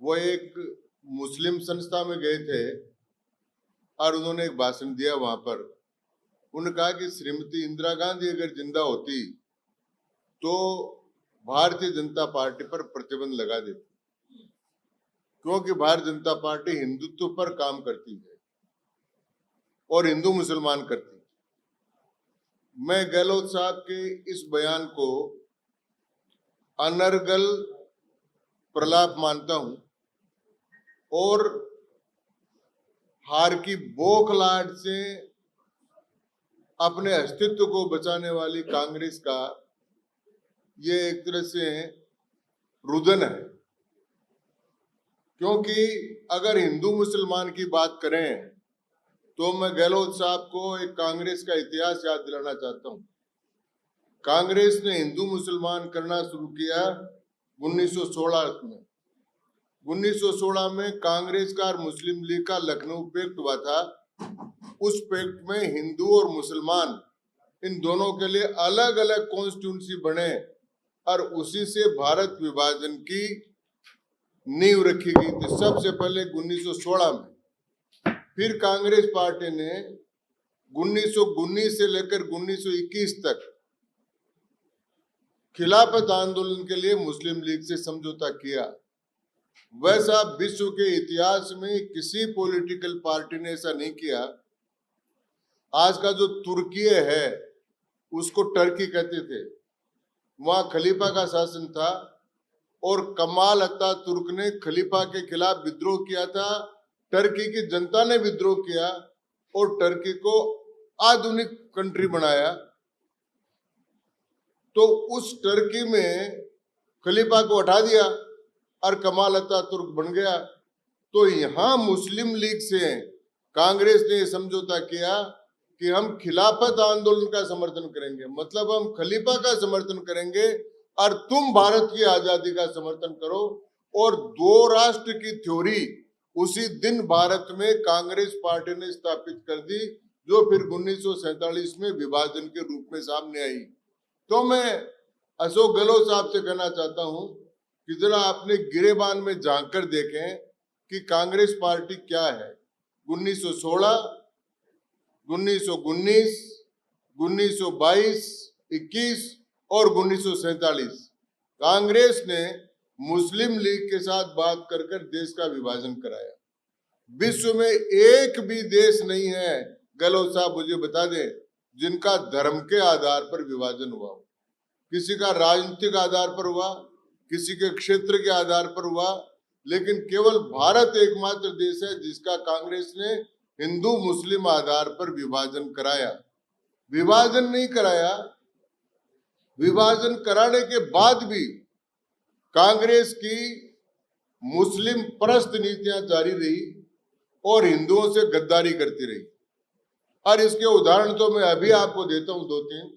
वो एक मुस्लिम संस्था में गए थे और उन्होंने एक भाषण दिया। वहां पर उन्होंने कहा कि श्रीमती इंदिरा गांधी अगर जिंदा होती तो भारतीय जनता पार्टी पर प्रतिबंध लगा देती, क्योंकि भारतीय जनता पार्टी हिंदुत्व पर काम करती है और हिंदू मुसलमान करती है। मैं गहलोत साहब के इस बयान को अनर्गल प्रलाप मानता हूं और हार की बौखलाहट से अपने अस्तित्व को बचाने वाली कांग्रेस का ये एक तरह से रुदन है। क्योंकि अगर हिंदू मुसलमान की बात करें तो मैं गहलोत साहब को एक कांग्रेस का इतिहास याद दिलाना चाहता हूं। कांग्रेस ने हिंदू मुसलमान करना शुरू किया 1916 में। 1916 में कांग्रेस का और मुस्लिम लीग का लखनऊ पैक्ट हुआ था। उस पैक्ट में हिंदू और मुसलमान इन दोनों के लिए अलग अलग कॉन्स्टिट्यूंसी बने और उसी से भारत विभाजन की नींव रखी गई थी, सबसे पहले 1916 में। फिर कांग्रेस पार्टी ने 1919 से लेकर 1921 तक खिलाफत आंदोलन के लिए मुस्लिम लीग से समझौता किया। वैसा विश्व के इतिहास में किसी पॉलिटिकल पार्टी ने ऐसा नहीं किया। आज का जो तुर्की है उसको टर्की कहते थे, वहां खलीफा का शासन था और कमाल अतातुर्क ने खलीफा के खिलाफ विद्रोह किया था। टर्की की जनता ने विद्रोह किया और टर्की को आधुनिक कंट्री बनाया। तो उस टर्की में खलीफा को हटा दिया और कमाल अतातुर्क बन गया। तो यहां मुस्लिम लीग से कांग्रेस ने समझौता किया कि हम खिलाफत आंदोलन का समर्थन करेंगे, मतलब हम खलीफा का समर्थन करेंगे और तुम भारत की आजादी का समर्थन करो। और दो राष्ट्र की थ्योरी उसी दिन भारत में कांग्रेस पार्टी ने स्थापित कर दी, जो फिर 1947 में विभाजन के रूप में सामने आई। तो मैं अशोक गहलोत साहब से कहना चाहता हूं कि जरा अपने गिरेबान में झांक कर देखें कि कांग्रेस पार्टी क्या है। 1916, 1919, 1922, 21 और 1947 कांग्रेस ने मुस्लिम लीग के साथ बात कर कर देश का विभाजन कराया। विश्व में एक भी देश नहीं है, गहलोत साहब मुझे बता दें, जिनका धर्म के आधार पर विभाजन हुआ हो। किसी का राजनीतिक आधार पर हुआ, किसी के क्षेत्र के आधार पर हुआ, लेकिन केवल भारत एकमात्र देश है जिसका कांग्रेस ने हिंदू मुस्लिम आधार पर विभाजन कराया। विभाजन नहीं कराया, विभाजन कराने के बाद भी कांग्रेस की मुस्लिम परस्त नीतियां जारी रही और हिंदुओं से गद्दारी करती रही। और इसके उदाहरण तो मैं अभी आपको देता हूं दो तीन।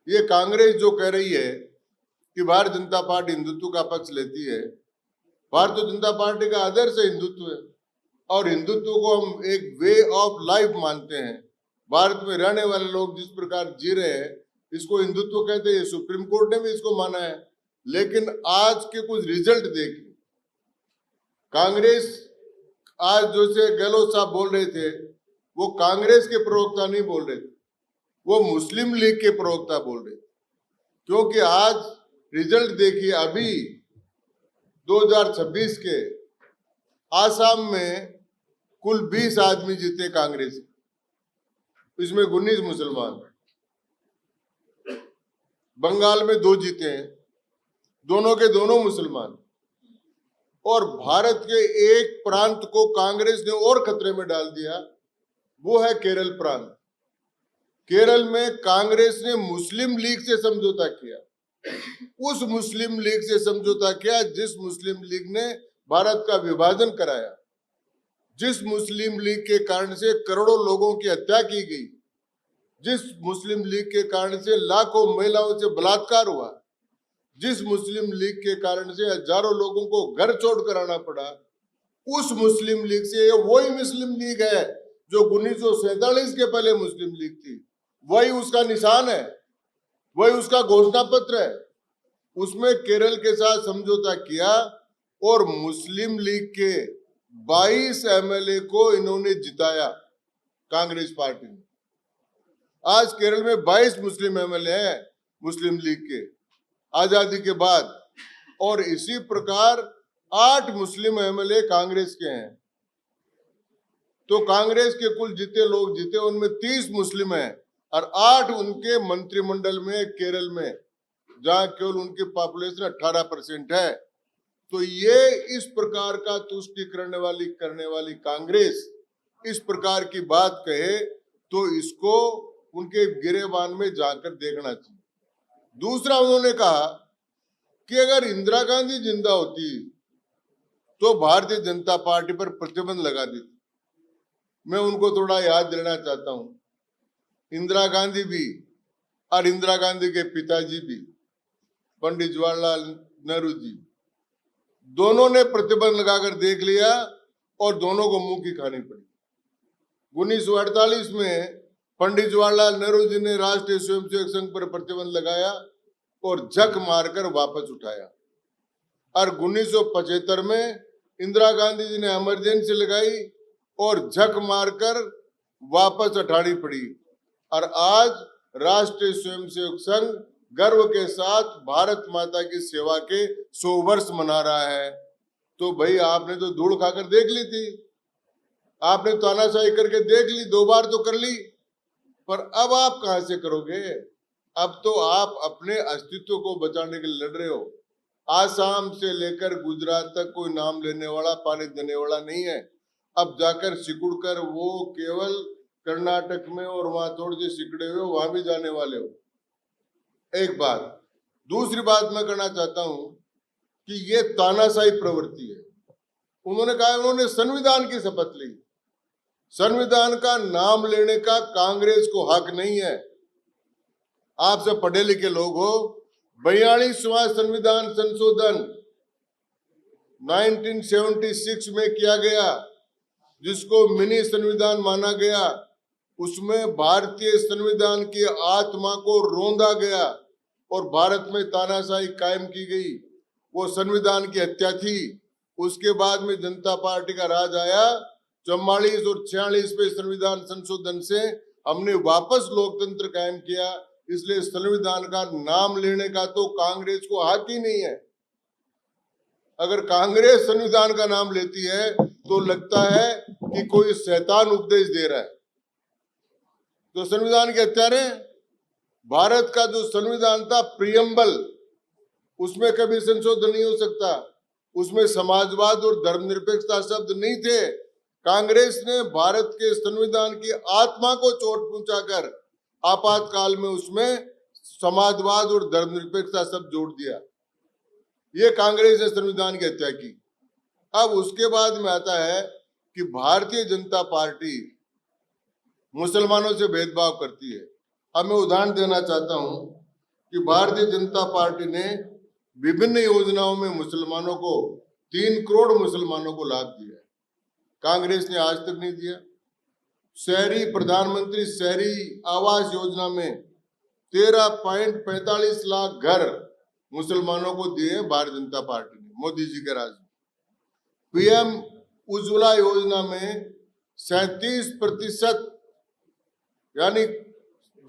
ये कांग्रेस जो कह रही है कि भारतीय जनता पार्टी हिंदुत्व का पक्ष लेती है, भारतीय जनता पार्टी का आदर्श हिंदुत्व है और हिंदुत्व को हम एक वे ऑफ लाइफ मानते हैं। भारत में रहने वाले लोग जिस प्रकार जी रहे हैं इसको हिंदुत्व कहते हैं। सुप्रीम कोर्ट ने भी इसको माना है। लेकिन आज के कुछ रिजल्ट देखिए। कांग्रेस आज जो से गहलोत साहब बोल रहे थे वो कांग्रेस के प्रवक्ता नहीं बोल रहे थे, वो मुस्लिम लीग के प्रवक्ता बोल रहे थे। क्योंकि आज रिजल्ट देखिए, अभी 2026 के आसाम में कुल 20 आदमी जीते कांग्रेस, इसमें 19 मुसलमान। बंगाल में 2 जीते हैं, दोनों के दोनों मुसलमान। और भारत के एक प्रांत को कांग्रेस ने और खतरे में डाल दिया, वो है केरल प्रांत। केरल में कांग्रेस ने मुस्लिम लीग से समझौता किया, उस मुस्लिम लीग से समझौता किया जिस मुस्लिम लीग ने भारत का विभाजन कराया, जिस मुस्लिम लीग के कारण से करोड़ों लोगों की हत्या की गई, जिस मुस्लिम लीग के कारण से लाखों महिलाओं से बलात्कार हुआ, जिस मुस्लिम लीग के कारण से हजारों लोगों को घर छोड़कर आना पड़ा, उस मुस्लिम लीग से वही मुस्लिम लीग है जो 1947 के पहले मुस्लिम लीग थी। वही उसका निशान है, वही उसका घोषणा पत्र है। उसमें केरल के साथ समझौता किया और मुस्लिम लीग के 22 एमएलए को इन्होंने जिताया कांग्रेस पार्टी ने। आज केरल में 22 मुस्लिम एमएलए हैं मुस्लिम लीग के आजादी के बाद, और इसी प्रकार 8 मुस्लिम एमएलए कांग्रेस के हैं। तो कांग्रेस के कुल जितने लोग जीते उनमें 30 मुस्लिम हैं और 8 उनके मंत्रिमंडल में केरल में, जहां केवल उनकी पॉपुलेशन 18% है। तो ये इस प्रकार का तुष्टि करने वाली कांग्रेस इस प्रकार की बात कहे तो इसको उनके गिरेबान में जाकर देखना चाहिए। दूसरा, उन्होंने कहा कि अगर इंदिरा गांधी जिंदा होती तो भारतीय जनता पार्टी पर प्रतिबंध लगा देती। मैं उनको थोड़ा याद दिलाना चाहता हूं, इंदिरा गांधी भी और इंदिरा गांधी के पिताजी भी पंडित जवाहरलाल नेहरू जी, दोनों ने प्रतिबंध लगाकर देख लिया और दोनों को मुंह की खानी पड़ी। 1948 में पंडित जवाहरलाल नेहरू जी ने राष्ट्रीय स्वयंसेवक संघ पर प्रतिबंध लगाया और झक मारकर वापस उठाया, और 1975 में इंदिरा गांधी जी ने इमरजेंसी लगाई और झक मारकर वापस उठानी पड़ी। और आज राष्ट्रीय स्वयंसेवक संघ गर्व के साथ भारत माता की सेवा के 100 वर्ष मना रहा है। तो भाई आपने तो धूल खाकर देख ली थी, आपने तानाशाही करके देख ली, 2 बार तो कर ली, पर अब आप कहां से करोगे? अब तो आप अपने अस्तित्व को बचाने के लिए लड़ रहे हो। आसाम से लेकर गुजरात तक कोई नाम लेने वाला, पानी देने वाला नहीं है। अब जाकर सिकुड़ कर वो केवल कर्नाटक में और वहां थोड़े से सिकड़े हुए वहां भी जाने वाले हो। एक बात। दूसरी बात मैं करना चाहता हूं कि ये तानाशाही प्रवृत्ति है। उन्होंने कहा उन्होंने संविधान की शपथ ली। संविधान का नाम लेने का कांग्रेस को हक नहीं है। आप सब पढ़े लिखे लोग हो। 42वां संविधान संशोधन 1976 में किया गया, जिसको मिनी संविधान माना गया। उसमें भारतीय संविधान की आत्मा को रौंदा गया और भारत में तानाशाही कायम की गई। वो संविधान की हत्या थी। उसके बाद में जनता पार्टी का राज आया। 44 और 46 पे संविधान संशोधन से हमने वापस लोकतंत्र कायम किया। इसलिए संविधान का नाम लेने का तो कांग्रेस को हक ही नहीं है। अगर कांग्रेस संविधान का नाम लेती है तो लगता है कि कोई शैतान उपदेश दे रहा है। तो संविधान के हत्यारे, भारत का जो संविधान था प्रियम्बल, उसमें कभी संशोधन नहीं हो सकता। उसमें समाजवाद और धर्मनिरपेक्षता शब्द नहीं थे। कांग्रेस ने भारत के संविधान की आत्मा को चोट पहुंचाकर आपातकाल में उसमें समाजवाद और धर्मनिरपेक्षता शब्द जोड़ दिया। ये कांग्रेस ने संविधान की हत्या की। अब उसके बाद में आता है कि भारतीय जनता पार्टी मुसलमानों से भेदभाव करती है। अब मैं उदाहरण देना चाहता हूं कि भारतीय जनता पार्टी ने विभिन्न योजनाओं में मुसलमानों को 3 करोड़ मुसलमानों को लाभ दिया है। कांग्रेस ने आज तक नहीं दिया। शहरी प्रधानमंत्री शहरी आवास योजना में 13.45 लाख घर मुसलमानों को दिए भारतीय जनता पार्टी ने मोदी जी के राज में। पीएम उज्ज्वला योजना में 37%, यानी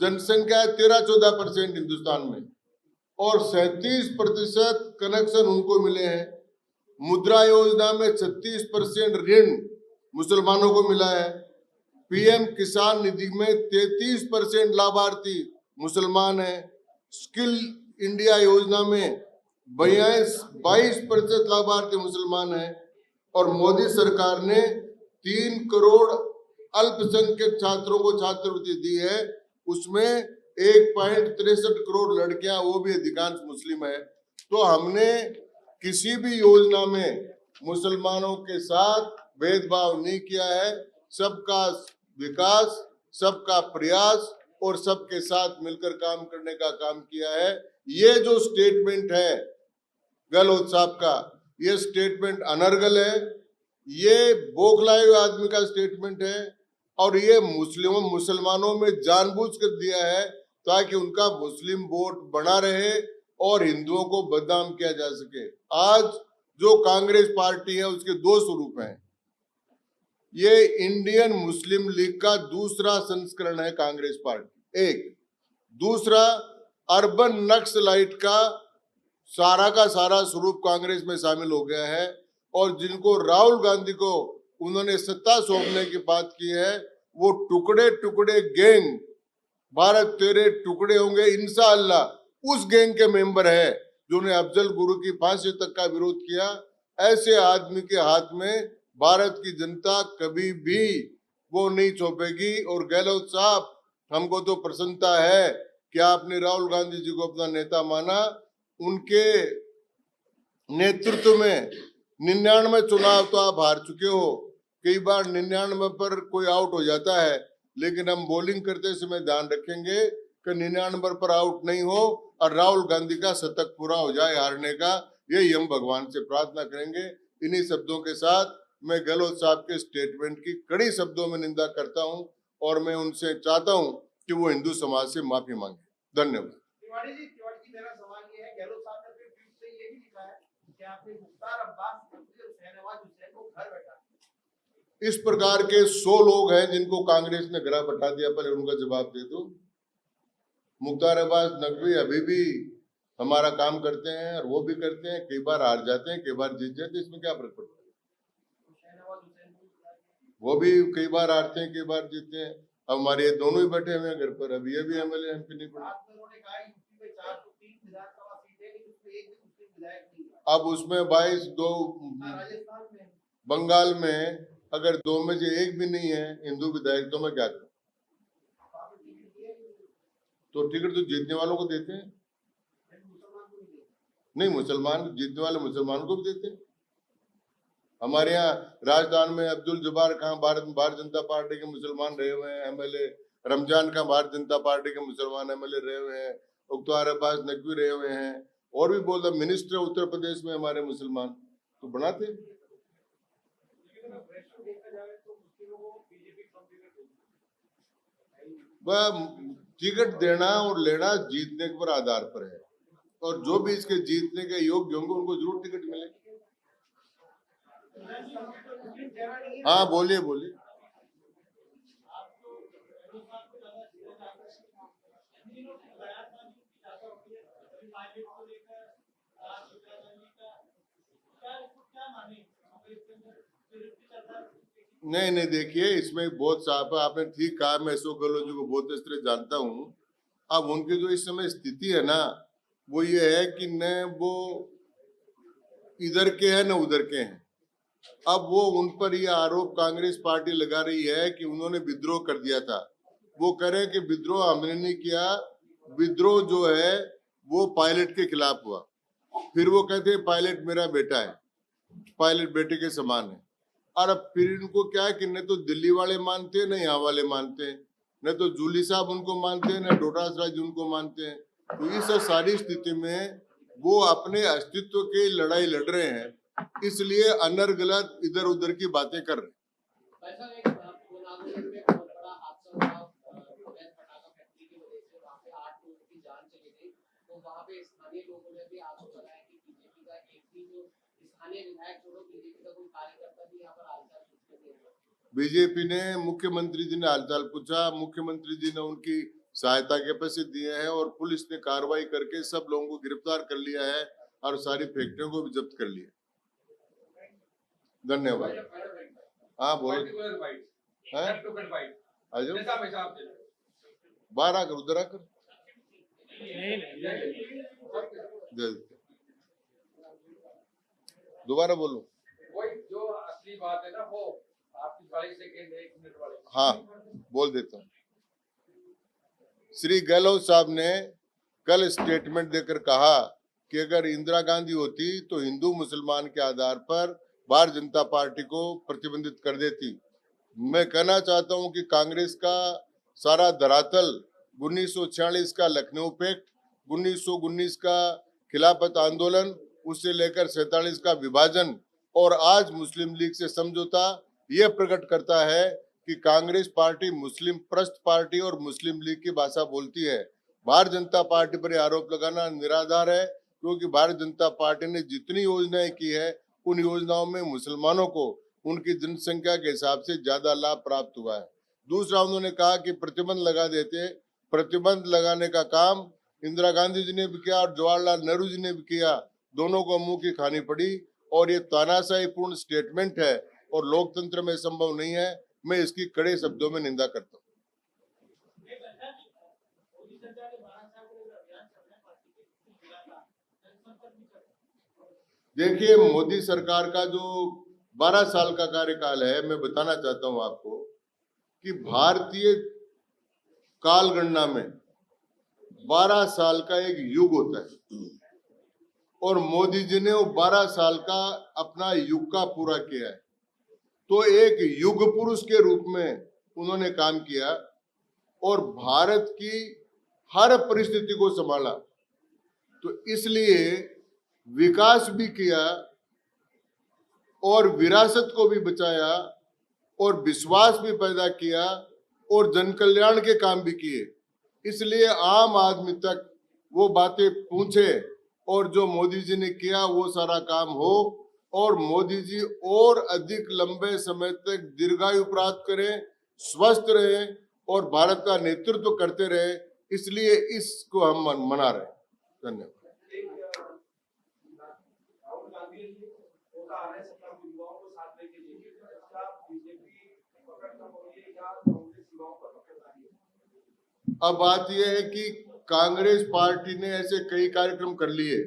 जनसंख्या है 13-14% हिंदुस्तान में, और 37% कनेक्शन उनको मिले हैं। मुद्रा योजना में 36% ऋण मुसलमानों को मिला है। पीएम किसान निधि में 33% लाभार्थी मुसलमान है। स्किल इंडिया योजना में 22% लाभार्थी मुसलमान है। और मोदी सरकार ने 3 करोड़ अल्पसंख्यक छात्रों को छात्रवृत्ति दी है। उसमें 1.63 करोड़ लड़कियां, वो भी अधिकांश मुस्लिम है। तो हमने किसी भी योजना में मुसलमानों के साथ भेदभाव नहीं किया है। सबका विकास, सबका प्रयास और सबके साथ मिलकर काम करने का काम किया है। ये जो स्टेटमेंट है गहलोत साहब का, ये स्टेटमेंट अनर्गल है। ये बौखलाए हुए आदमी का स्टेटमेंट है और ये मुसलमानों में जानबूझ कर दिया है ताकि उनका मुस्लिम वोट बना रहे और हिंदुओं को बदनाम किया जा सके। आज जो कांग्रेस पार्टी है उसके दो स्वरूप हैं। ये इंडियन मुस्लिम लीग का दूसरा संस्करण है कांग्रेस पार्टी, एक। दूसरा, अर्बन नक्सलाइट का सारा स्वरूप कांग्रेस में शामिल हो गया है, और जिनको राहुल गांधी को उन्होंने सत्ता सौंपने की बात की है, वो टुकड़े टुकड़े गैंग, भारत तेरे टुकड़े होंगे इंशाअल्लाह, उस गैंग के मेंबर है जिन्होंने अफजल गुरु की फांसी तक का विरोध किया। ऐसे आदमी के हाथ में भारत की जनता कभी भी वो नहीं सौंपेगी। और गहलोत साहब, हमको तो प्रसन्नता है कि आपने राहुल गांधी जी को अपना नेता माना। उनके नेतृत्व में 99 चुनाव तो आप हार चुके हो। कई बार 99 पर कोई आउट हो जाता है, लेकिन हम बॉलिंग करते समय ध्यान रखेंगे कि 99 पर आउट नहीं हो और राहुल गांधी का शतक पूरा हो जाए हारने का। यही हम भगवान से प्रार्थना करेंगे। इन्हीं शब्दों के साथ मैं गहलोत साहब के स्टेटमेंट की कड़ी शब्दों में निंदा करता हूं, और मैं उनसे चाहता हूं कि वो हिंदू समाज से माफी मांगे। धन्यवाद। तिवारी जी, मेरा सवाल ये है, गहलोत साहब ने अपने ट्वीट से ये भी लिखा है कि आपने मुख्तार अब्बास नकवी और शहनवाज हुसैन को घर बैठा। इस प्रकार के 100 लोग हैं जिनको कांग्रेस ने घर बैठा दिया, पहले उनका जवाब दे दो। मुख्तार अब्बास नकवी अभी भी हमारा काम करते हैं, और वो भी करते हैं, कई बार हार जाते हैं, कई बार जीत जाते हैं, इसमें क्या फर्क पड़ता है? वो भी कई बार हारते हैं, कई बार जीतते हैं। अब हमारे ये दोनों ही बैठे हुए हैं घर पर, अब ये भी एमएलए एमपी नहीं पड़े। अब उसमें 22 दो, बंगाल में अगर 2 में से एक भी नहीं है हिंदू विधायक, तो मैं क्या करूं? तो टिकट तो जीतने वालों को देते हैं। नहीं, मुसलमान जीतने वाले मुसलमानों को भी देते हैं। हमारे यहाँ राजस्थान में अब्दुल जब्बार खान भारतीय जनता पार्टी के मुसलमान रहे हुए हैं एमएलए, रमजान खान भारतीय जनता पार्टी के मुसलमान एमएलए रहे हुए हैं, मुख्तार अब्बास नकवी रहे हुए हैं, और भी बोलता मिनिस्टर उत्तर प्रदेश में हमारे मुसलमान, तो बनाते। वह टिकट देना और लेना जीतने पर आधार पर है, और जो भी इसके जीतने के योग्य होंगे उनको जरूर टिकट मिलेगी। हाँ, बोलिए बोलिए। नहीं, देखिए, इसमें बहुत साफ है, आपने ठीक कहा। मैं अशोक गहलोत जी को बहुत अच्छी तरह जानता हूँ। अब उनकी जो इस समय स्थिति है ना, वो ये है कि न वो इधर के हैं न उधर के हैं। अब वो उन पर ये आरोप कांग्रेस पार्टी लगा रही है कि उन्होंने विद्रोह कर दिया था। वो कह रहे हैं कि विद्रोह हमने नहीं किया, विद्रोह जो है वो पायलट के खिलाफ हुआ। फिर वो कहते हैं पायलट मेरा बेटा है, पायलट बेटे के समान है। और अब फिर इनको क्या है कि न तो दिल्ली वाले मानते हैं, न यहाँ वाले मानते हैं, न तो जूली साहब उनको मानते हैं, न डोटास राज उनको मानते हैं। तो इस सारी स्थिति में वो अपने अस्तित्व की लड़ाई लड़ रहे हैं, इसलिए अनर्गलत इधर उधर की बातें कर रहे हैं। बीजेपी ने मुख्यमंत्री जी ने हालचाल पूछा, मुख्यमंत्री जी ने उनकी सहायता के पैसे दिए हैं, और पुलिस ने कार्रवाई करके सब लोगों को गिरफ्तार कर लिया है और सारी फैक्ट्रियों को भी जब्त कर लिया। धन्यवाद। हाँ, बोलो। आ जाओ, बाहर आकर, उधर आकर दोबारा बोलो। वही जो असली बात है ना, वो आपकी 22 सेकंड 1 मिनट वाले। हाँ, बोल देता हूँ। श्री गहलोत साहब ने कल स्टेटमेंट देकर कहा कि अगर इंदिरा गांधी होती तो हिंदू मुसलमान के आधार पर भारतीय जनता पार्टी को प्रतिबंधित कर देती। मैं कहना चाहता हूं कि कांग्रेस का सारा धरातल 1946 का लखनऊ पैक्ट, 1919 का खिलाफत आंदोलन, उससे लेकर 47 का विभाजन और आज मुस्लिम लीग से समझौता, यह प्रकट करता है कि कांग्रेस पार्टी मुस्लिम प्रस्त पार्टी और मुस्लिम लीग की भाषा बोलती है। भारतीय जनता पार्टी पर आरोप लगाना निराधार है, क्योंकि भारतीय जनता पार्टी ने जितनी योजनाएं की है उन योजनाओं में मुसलमानों को उनकी जनसंख्या के हिसाब से ज्यादा लाभ प्राप्त हुआ है। दूसरा, उन्होंने कहा कि प्रतिबंध लगा देते, प्रतिबंध लगाने का काम इंदिरा गांधी जी ने भी किया और जवाहरलाल नेहरू जी ने भी किया, दोनों को मुंह की खानी पड़ी और ये तानाशाही पूर्ण स्टेटमेंट है और लोकतंत्र में संभव नहीं है। मैं इसकी कड़े शब्दों में निंदा करता हूँ। देखिए, मोदी सरकार का जो 12 साल का कार्यकाल है, मैं बताना चाहता हूं आपको कि भारतीय काल गणना में 12 साल का एक युग होता है और मोदी जी ने वो 12 साल का अपना युग का पूरा किया है। तो एक युग पुरुष के रूप में उन्होंने काम किया और भारत की हर परिस्थिति को संभाला। तो इसलिए विकास भी किया और विरासत को भी बचाया और विश्वास भी पैदा किया और जन कल्याण के काम भी किए। इसलिए आम आदमी तक वो बातें पहुंचे और जो मोदी जी ने किया वो सारा काम हो और मोदी जी और अधिक लंबे समय तक दीर्घायु प्राप्त करें, स्वस्थ रहे और भारत का नेतृत्व करते रहे। इसलिए इसको हम मना रहे हैं। धन्यवाद। राहुल गांधी वो कहा रहे सब युवाओं को साथ लेके चलिए, क्या बीजेपी पकड़ कम हो रही है या कांग्रेस युवाओं पर पकड़ रही है? अब बात यह है कि कांग्रेस पार्टी ने ऐसे कई कार्यक्रम कर लिए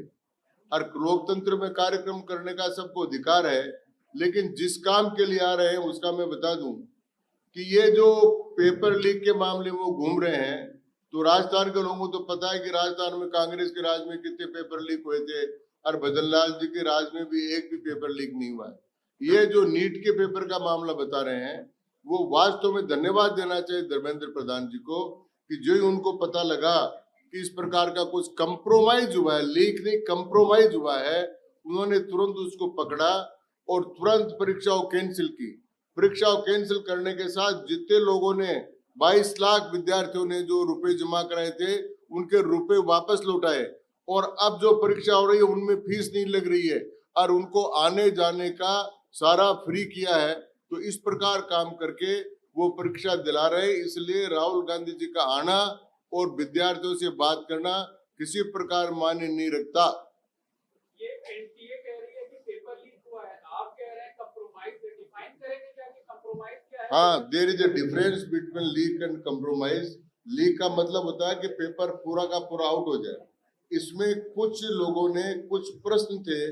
और लोकतंत्र में कार्यक्रम करने का सबको अधिकार है, लेकिन जिस काम के लिए आ रहे हैं उसका मैं बता दूं कि ये जो पेपर लीक के मामले वो घूम रहे हैं, तो राजस्थान के लोगों को तो पता है कि राजस्थान में कांग्रेस के राज में कितने पेपर लीक हुए थे और भजनलाल जी के राज में भी एक भी पेपर लीक नहीं हुआ है। ये जो नीट के पेपर का मामला बता रहे हैं, वो वास्तव में धन्यवाद देना चाहिए धर्मेंद्र प्रधान जी को कि जो उनको पता लगा कि इस प्रकार का कुछ कंप्रोमाइज हुआ है, लीक नहीं कंप्रोमाइज हुआ है, उन्होंने तुरंत उसको पकड़ा और तुरंत परीक्षाओं कैंसिल की। परीक्षाओं कैंसिल करने के साथ जितने लोगों ने 22 लाख विद्यार्थियों ने जो रुपए जमा कराए थे उनके रुपए वापस लौटाए और अब जो परीक्षा हो रही है उनमें फीस नहीं लग रही है और उनको आने जाने का सारा फ्री किया है। तो इस प्रकार काम करके वो परीक्षा दिला रहे। इसलिए राहुल गांधी जी का आना और विद्यार्थियों से बात करना किसी प्रकार मान्य नहीं रखता। ये एनटीए कह रही है कि पेपर लीक हुआ है, आप कह रहे हैं कंप्रोमाइज। डिफाइन करेंगे क्या कि कंप्रोमाइज क्या है? हाँ, there is a difference between leak and compromise. Leak का मतलब होता है कि पेपर पूरा का पूरा आउट हो जाए। इसमें कुछ लोगों ने कुछ प्रश्न थे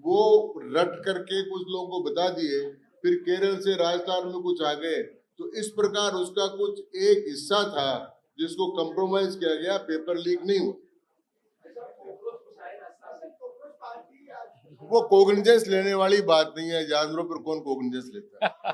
वो रट करके कुछ लोगों को बता दिए, फिर केरल से राजस्थान में कुछ आ गए, तो इस प्रकार उसका कुछ एक हिस्सा था जिसको कंप्रोमाइज किया गया, पेपर लीक नहीं हुआ। वो कोग्निजेंस लेने वाली बात नहीं है, जानवरों पर कौन कोग्निजेंस लेता है।